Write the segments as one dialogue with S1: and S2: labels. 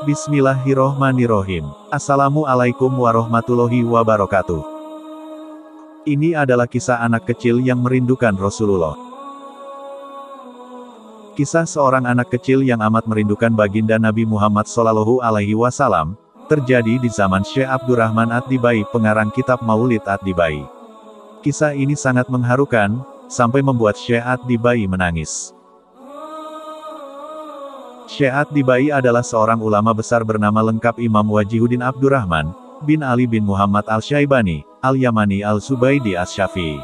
S1: Bismillahirrohmanirrohim. Assalamualaikum warahmatullahi wabarakatuh. Ini adalah kisah anak kecil yang merindukan Rasulullah. Kisah seorang anak kecil yang amat merindukan baginda Nabi Muhammad SAW, terjadi di zaman Syekh Abdurrahman Ad-Dibai, pengarang kitab Maulid Ad-Dibai. Kisah ini sangat mengharukan, sampai membuat Syekh Ad-Dibai menangis. Syekh Ad-Dibai adalah seorang ulama besar bernama lengkap Imam Wajihuddin Abdurrahman bin Ali bin Muhammad Al-Syaibani, Al-Yamani Al-Zubaidi Asy-Syafi'i.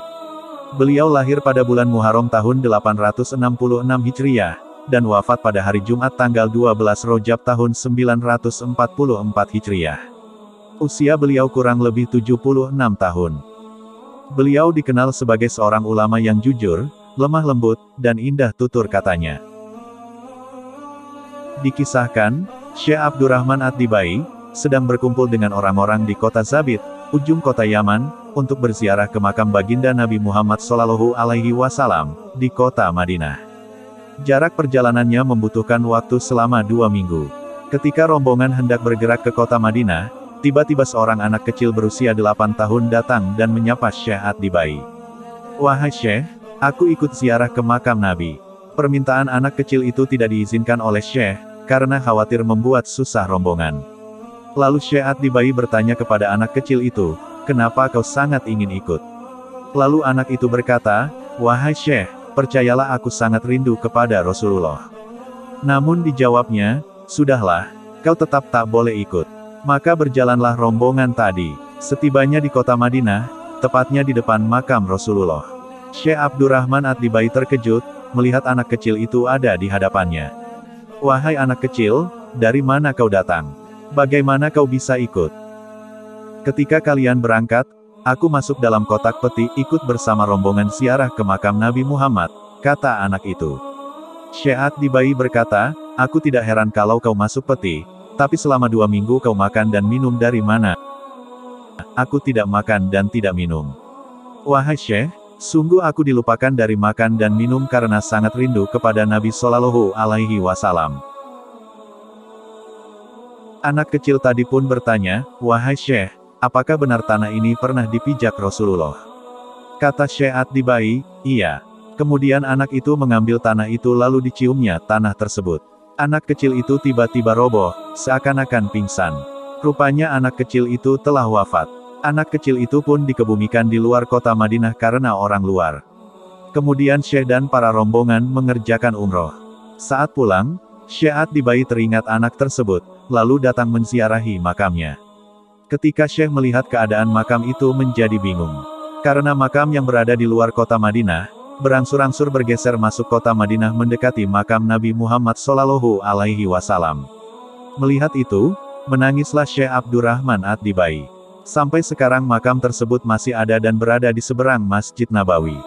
S1: Beliau lahir pada bulan Muharram tahun 866 Hijriah, dan wafat pada hari Jumat tanggal 12 Rajab tahun 944 Hijriah. Usia beliau kurang lebih 76 tahun. Beliau dikenal sebagai seorang ulama yang jujur, lemah lembut, dan indah tutur katanya. Dikisahkan, Syekh Abdurrahman Ad-Dibai sedang berkumpul dengan orang-orang di kota Zabid, ujung kota Yaman, untuk berziarah ke makam baginda Nabi Muhammad SAW di kota Madinah. Jarak perjalanannya membutuhkan waktu selama 2 minggu. Ketika rombongan hendak bergerak ke kota Madinah, tiba-tiba seorang anak kecil berusia 8 tahun datang dan menyapa Syekh Ad-Dibai. "Wahai Syekh, aku ikut ziarah ke makam Nabi." Permintaan anak kecil itu tidak diizinkan oleh Syekh, karena khawatir membuat susah rombongan. Lalu Syekh Ad-Dibai bertanya kepada anak kecil itu, "Kenapa kau sangat ingin ikut?" Lalu anak itu berkata, "Wahai Syekh, percayalah aku sangat rindu kepada Rasulullah." Namun dijawabnya, "Sudahlah, kau tetap tak boleh ikut." Maka berjalanlah rombongan tadi. Setibanya di kota Madinah, tepatnya di depan makam Rasulullah. Syekh Abdurrahman Ad-Dibai terkejut, melihat anak kecil itu ada di hadapannya. "Wahai anak kecil, dari mana kau datang? Bagaimana kau bisa ikut?" "Ketika kalian berangkat, aku masuk dalam kotak peti ikut bersama rombongan ziarah ke makam Nabi Muhammad," kata anak itu. Syekh Ad-Dibai berkata, "Aku tidak heran kalau kau masuk peti, tapi selama 2 minggu kau makan dan minum dari mana?" "Aku tidak makan dan tidak minum." "Wahai Syekh, sungguh aku dilupakan dari makan dan minum karena sangat rindu kepada Nabi SAW. Anak kecil tadi pun bertanya, "Wahai Syekh, apakah benar tanah ini pernah dipijak Rasulullah?" Kata Syekh Ad-Dibai, "Iya." Kemudian anak itu mengambil tanah itu lalu diciumnya tanah tersebut. Anak kecil itu tiba-tiba roboh, seakan-akan pingsan. Rupanya anak kecil itu telah wafat. Anak kecil itu pun dikebumikan di luar kota Madinah karena orang luar. Kemudian Syekh dan para rombongan mengerjakan umroh. Saat pulang, Syekh Ad-Dibai teringat anak tersebut, lalu datang menziarahi makamnya. Ketika Syekh melihat keadaan makam itu menjadi bingung. Karena makam yang berada di luar kota Madinah, berangsur-angsur bergeser masuk kota Madinah mendekati makam Nabi Muhammad SAW. Melihat itu, menangislah Syekh Abdurrahman Ad-Dibai. Sampai sekarang makam tersebut masih ada dan berada di seberang Masjid Nabawi.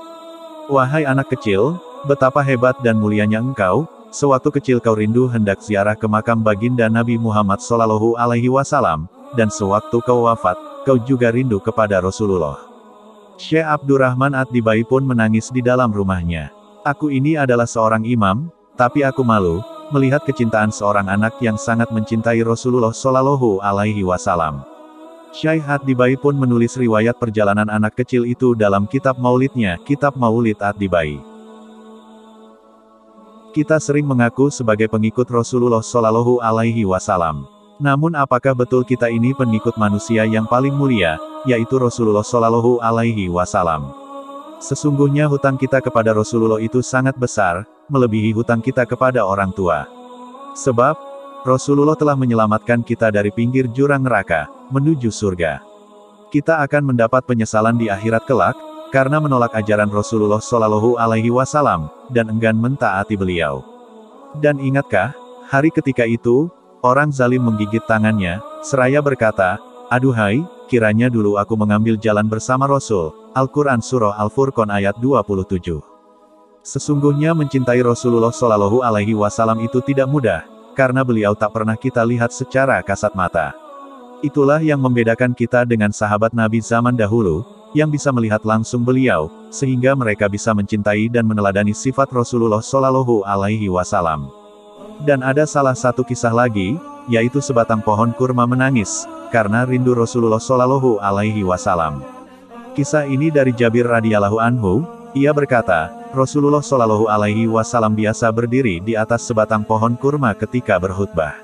S1: "Wahai anak kecil, betapa hebat dan mulianya engkau, sewaktu kecil kau rindu hendak ziarah ke makam baginda Nabi Muhammad SAW, dan sewaktu kau wafat, kau juga rindu kepada Rasulullah." Syekh Abdurrahman Ad-Dibai pun menangis di dalam rumahnya. "Aku ini adalah seorang imam, tapi aku malu, melihat kecintaan seorang anak yang sangat mencintai Rasulullah SAW." Syekh Ad-Dibai pun menulis riwayat perjalanan anak kecil itu dalam kitab Maulidnya, Kitab Maulid Ad-Dibai. Kita sering mengaku sebagai pengikut Rasulullah SAW. Namun apakah betul kita ini pengikut manusia yang paling mulia, yaitu Rasulullah SAW? Sesungguhnya hutang kita kepada Rasulullah itu sangat besar, melebihi hutang kita kepada orang tua. Sebab, Rasulullah telah menyelamatkan kita dari pinggir jurang neraka, menuju surga. Kita akan mendapat penyesalan di akhirat kelak, karena menolak ajaran Rasulullah SAW, dan enggan mentaati beliau. Dan ingatkah, hari ketika itu, orang zalim menggigit tangannya, seraya berkata, "Aduhai, kiranya dulu aku mengambil jalan bersama Rasul." Al-Quran Surah Al-Furqan ayat 27. Sesungguhnya mencintai Rasulullah SAW itu tidak mudah, karena beliau tak pernah kita lihat secara kasat mata. Itulah yang membedakan kita dengan sahabat Nabi zaman dahulu, yang bisa melihat langsung beliau, sehingga mereka bisa mencintai dan meneladani sifat Rasulullah SAW. Dan ada salah satu kisah lagi, yaitu sebatang pohon kurma menangis, karena rindu Rasulullah Shallallahu Alaihi Wasallam. Kisah ini dari Jabir radhiyallahu anhu, ia berkata, Rasulullah Shallallahu Alaihi Wasallam biasa berdiri di atas sebatang pohon kurma ketika berkhutbah.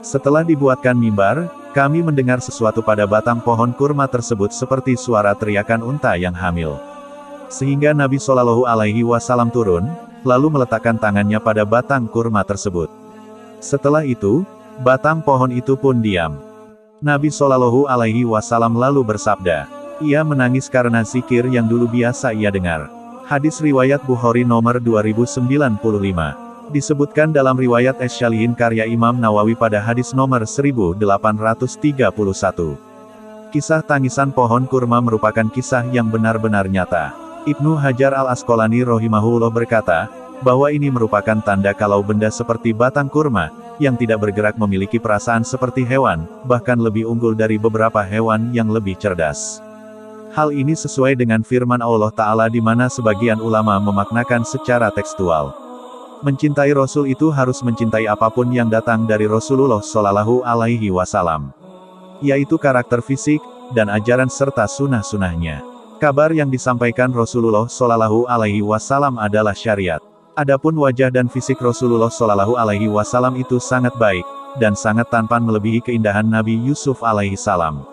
S1: Setelah dibuatkan mimbar, kami mendengar sesuatu pada batang pohon kurma tersebut seperti suara teriakan unta yang hamil. Sehingga Nabi Shallallahu Alaihi Wasallam turun, lalu meletakkan tangannya pada batang kurma tersebut. Setelah itu, batang pohon itu pun diam. Nabi Shallallahu Alaihi Wasallam lalu bersabda, ia menangis karena zikir yang dulu biasa ia dengar. Hadis riwayat Bukhari nomor 2095. Disebutkan dalam riwayat Asy-Syalihin karya Imam Nawawi pada hadis nomor 1831. Kisah tangisan pohon kurma merupakan kisah yang benar-benar nyata. Ibnu Hajar al-Asqalani rahimahullah berkata, bahwa ini merupakan tanda kalau benda seperti batang kurma, yang tidak bergerak memiliki perasaan seperti hewan, bahkan lebih unggul dari beberapa hewan yang lebih cerdas. Hal ini sesuai dengan firman Allah Ta'ala di mana sebagian ulama memaknakan secara tekstual. Mencintai Rasul itu harus mencintai apapun yang datang dari Rasulullah Shallallahu Alaihi Wasallam, yaitu karakter fisik, dan ajaran serta sunnah-sunnahnya. Kabar yang disampaikan Rasulullah Shallallahu Alaihi Wasallam adalah syariat. Adapun wajah dan fisik Rasulullah Shallallahu Alaihi Wasallam itu sangat baik, dan sangat tampan melebihi keindahan Nabi Yusuf alaihi salam.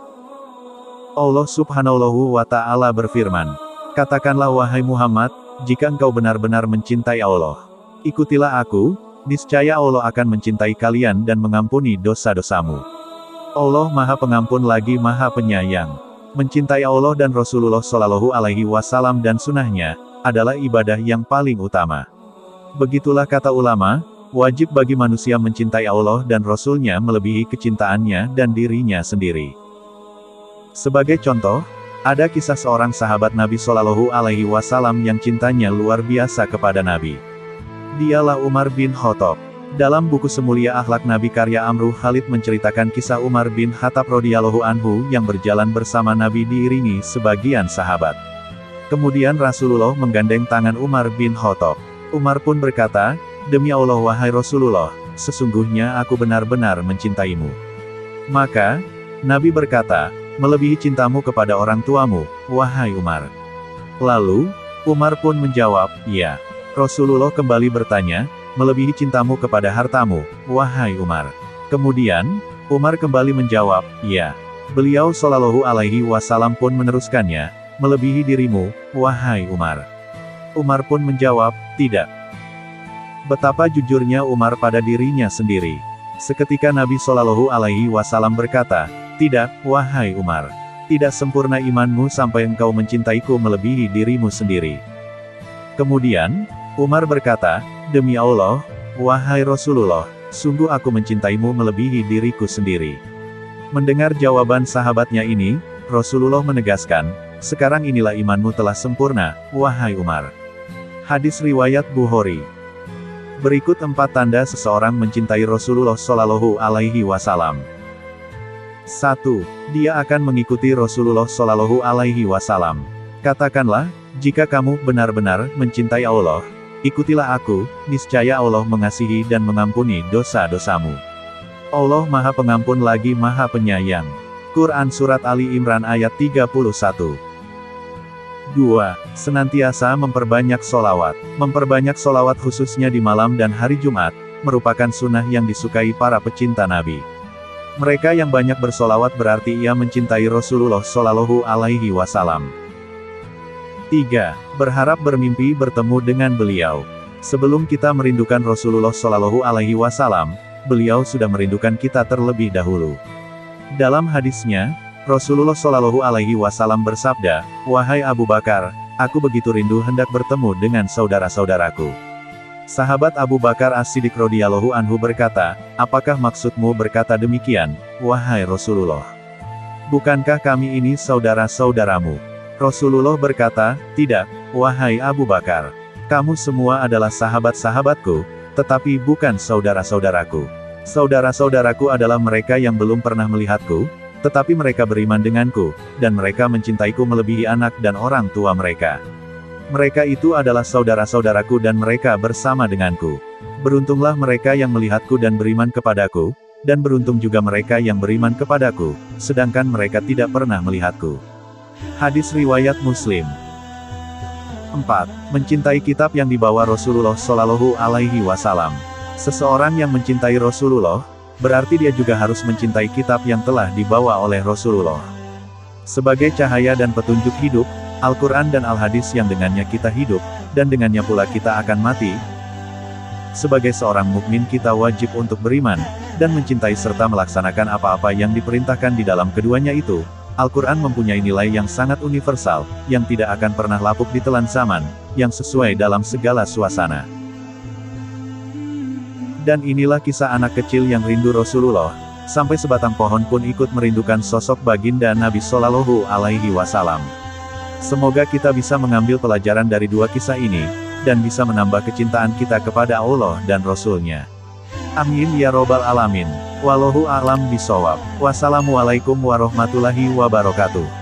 S1: Allah Subhanahu wa Ta'ala berfirman, katakanlah wahai Muhammad, jika engkau benar-benar mencintai Allah, ikutilah aku, niscaya Allah akan mencintai kalian dan mengampuni dosa-dosamu. Allah Maha Pengampun lagi Maha Penyayang. Mencintai Allah dan Rasulullah Shallallahu Alaihi Wasallam dan sunnahnya, adalah ibadah yang paling utama. Begitulah kata ulama, wajib bagi manusia mencintai Allah dan Rasulnya melebihi kecintaannya dan dirinya sendiri. Sebagai contoh, ada kisah seorang sahabat Nabi Shallallahu Alaihi Wasallam yang cintanya luar biasa kepada Nabi. Dialah Umar bin Khattab. Dalam buku Semulia Akhlak Nabi karya Amru Khalid menceritakan kisah Umar bin Khattab radhiyallahu anhu yang berjalan bersama Nabi diiringi sebagian sahabat. Kemudian Rasulullah menggandeng tangan Umar bin Khattab. Umar pun berkata, demi Allah wahai Rasulullah, sesungguhnya aku benar-benar mencintaimu. Maka, Nabi berkata, melebihi cintamu kepada orang tuamu, wahai Umar. Lalu, Umar pun menjawab, iya. Rasulullah kembali bertanya, melebihi cintamu kepada hartamu, wahai Umar. Kemudian, Umar kembali menjawab, iya. Beliau Shallallahu Alaihi Wasallam pun meneruskannya, melebihi dirimu, wahai Umar. Umar pun menjawab, tidak. Betapa jujurnya Umar pada dirinya sendiri. Seketika Nabi Shallallahu Alaihi Wasallam berkata, tidak, wahai Umar. Tidak sempurna imanmu sampai engkau mencintaiku melebihi dirimu sendiri. Kemudian, Umar berkata, demi Allah, wahai Rasulullah, sungguh aku mencintaimu melebihi diriku sendiri. Mendengar jawaban sahabatnya ini, Rasulullah menegaskan, sekarang inilah imanmu telah sempurna, wahai Umar. Hadis riwayat Bukhari. Berikut 4 tanda seseorang mencintai Rasulullah Shallallahu Alaihi Wasallam. 1. Dia akan mengikuti Rasulullah Shallallahu Alaihi Wasallam. Katakanlah, jika kamu benar-benar mencintai Allah, ikutilah aku, niscaya Allah mengasihi dan mengampuni dosa-dosamu. Allah Maha Pengampun lagi Maha Penyayang. Quran Surat Ali Imran ayat 31. 2. Senantiasa memperbanyak solawat. Memperbanyak solawat khususnya di malam dan hari Jumat, merupakan sunnah yang disukai para pecinta Nabi. Mereka yang banyak bersolawat berarti ia mencintai Rasulullah Shallallahu Alaihi Wasallam. 3. Berharap bermimpi bertemu dengan beliau. Sebelum kita merindukan Rasulullah Shallallahu Alaihi Wasallam, beliau sudah merindukan kita terlebih dahulu. Dalam hadisnya, Rasulullah Shallallahu Alaihi Wasallam bersabda, wahai Abu Bakar, aku begitu rindu hendak bertemu dengan saudara-saudaraku. Sahabat Abu Bakar As-Siddiq radhiyallahu anhu berkata, apakah maksudmu berkata demikian, wahai Rasulullah? Bukankah kami ini saudara-saudaramu? Rasulullah berkata, tidak, wahai Abu Bakar. Kamu semua adalah sahabat-sahabatku, tetapi bukan saudara-saudaraku. Saudara-saudaraku adalah mereka yang belum pernah melihatku, tetapi mereka beriman denganku, dan mereka mencintaiku melebihi anak dan orang tua mereka. Mereka itu adalah saudara-saudaraku dan mereka bersama denganku. Beruntunglah mereka yang melihatku dan beriman kepadaku, dan beruntung juga mereka yang beriman kepadaku, sedangkan mereka tidak pernah melihatku. Hadis riwayat Muslim. 4. Mencintai kitab yang dibawa Rasulullah Shallallahu Alaihi Wasallam. Seseorang yang mencintai Rasulullah, berarti dia juga harus mencintai kitab yang telah dibawa oleh Rasulullah. Sebagai cahaya dan petunjuk hidup, Al-Quran dan Al-Hadis yang dengannya kita hidup, dan dengannya pula kita akan mati. Sebagai seorang mukmin kita wajib untuk beriman, dan mencintai serta melaksanakan apa-apa yang diperintahkan di dalam keduanya itu. Al-Quran mempunyai nilai yang sangat universal, yang tidak akan pernah lapuk ditelan zaman, yang sesuai dalam segala suasana. Dan inilah kisah anak kecil yang rindu Rasulullah, sampai sebatang pohon pun ikut merindukan sosok baginda Nabi Shallallahu Alaihi Wasallam. Semoga kita bisa mengambil pelajaran dari dua kisah ini, dan bisa menambah kecintaan kita kepada Allah dan Rasul-Nya. Amin ya robbal alamin. Wallahu a'lam bishawab. Wassalamualaikum warahmatullahi wabarakatuh.